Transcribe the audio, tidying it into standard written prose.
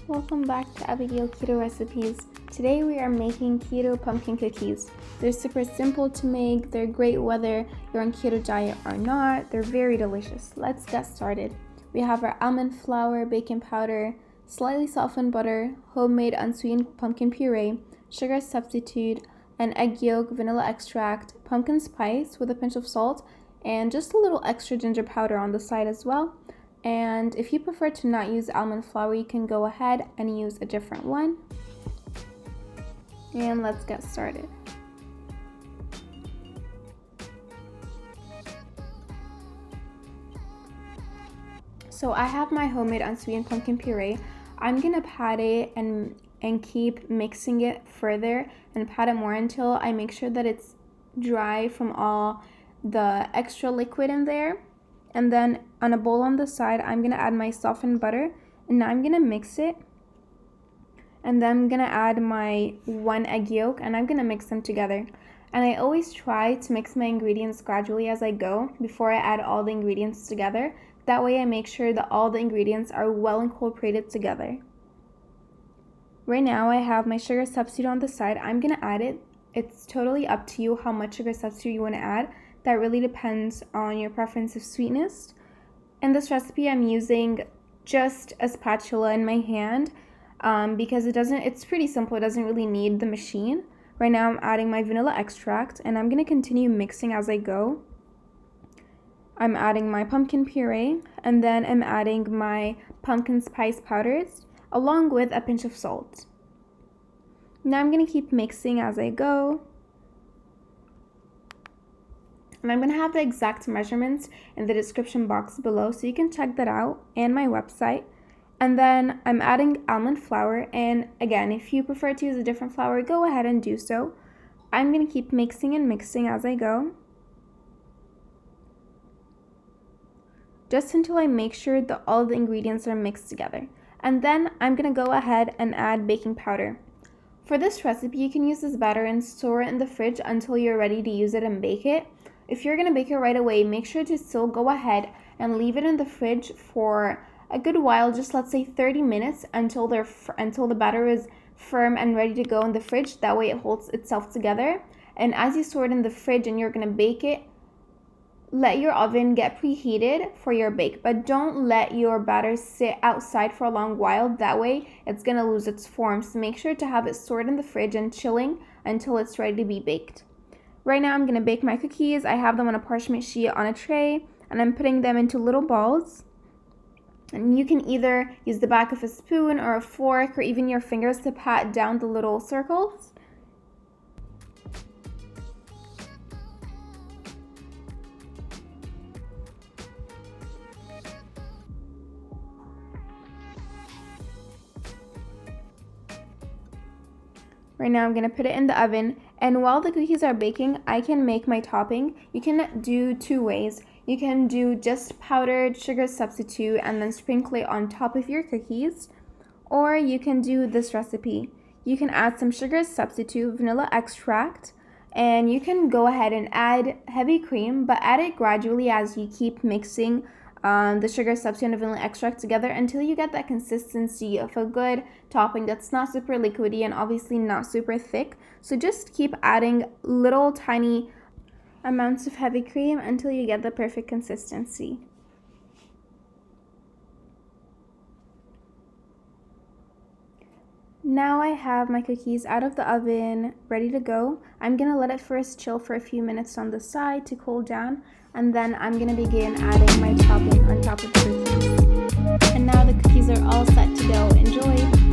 Welcome back to Abigail Keto Recipes. Today we are making keto pumpkin cookies. They're super simple to make. They're great whether you're on keto diet or not. They're very delicious. Let's get started. We have our almond flour, baking powder, slightly softened butter, homemade unsweetened pumpkin puree, sugar substitute, an egg yolk, vanilla extract, pumpkin spice with a pinch of salt, and just a little extra ginger powder on the side as well. And if you prefer to not use almond flour, you can go ahead and use a different one. And let's get started. So I have my homemade unsweetened pumpkin puree. I'm gonna pat it and keep mixing it further and pat it more until I make sure that it's dry from all the extra liquid in there. And then on a bowl on the side, I'm going to add my softened butter. And now I'm going to mix it. And then I'm going to add my 1 egg yolk. And I'm going to mix them together. And I always try to mix my ingredients gradually as I go before I add all the ingredients together. That way I make sure that all the ingredients are well incorporated together. Right now I have my sugar substitute on the side. I'm going to add it. It's totally up to you how much sugar substitute you want to add. That really depends on your preference of sweetness. In this recipe, I'm using just a spatula in my hand because it's pretty simple. It doesn't really need the machine. Right now, I'm adding my vanilla extract, and I'm going to continue mixing as I go. I'm adding my pumpkin puree, and then I'm adding my pumpkin spice powders, along with a pinch of salt. Now I'm going to keep mixing as I go. And I'm going to have the exact measurements in the description box below so you can check that out and my website. And then I'm adding almond flour. And again, if you prefer to use a different flour, go ahead and do so. I'm going to keep mixing and mixing as I go, just until I make sure that all the ingredients are mixed together. And then I'm going to go ahead and add baking powder. For this recipe, you can use this batter and store it in the fridge until you're ready to use it and bake it. If you're going to bake it right away, make sure to still go ahead and leave it in the fridge for a good while, just let's say 30 minutes until the batter is firm and ready to go in the fridge. That way it holds itself together. And as you store it in the fridge and you're going to bake it, let your oven get preheated for your bake, but don't let your batter sit outside for a long while. That way it's going to lose its form. So make sure to have it stored in the fridge and chilling until it's ready to be baked. Right now I'm going to bake my cookies. I have them on a parchment sheet on a tray, and I'm putting them into little balls. And you can either use the back of a spoon or a fork or even your fingers to pat down the little circles. Right now I'm going to put it in the oven, and while the cookies are baking, I can make my topping. You can do 2 ways. You can do just powdered sugar substitute and then sprinkle it on top of your cookies, or you can do this recipe. You can add some sugar substitute, vanilla extract, and you can go ahead and add heavy cream, but add it gradually as you keep mixing the sugar substitute and the vanilla extract together until you get that consistency of a good topping that's not super liquidy and obviously not super thick. So just keep adding little tiny amounts of heavy cream until you get the perfect consistency. Now I have my cookies out of the oven, ready to go. I'm going to let it first chill for a few minutes on the side to cool down, and then I'm going to begin adding my topping on top of the cookies. And now the cookies are all set to go. Enjoy!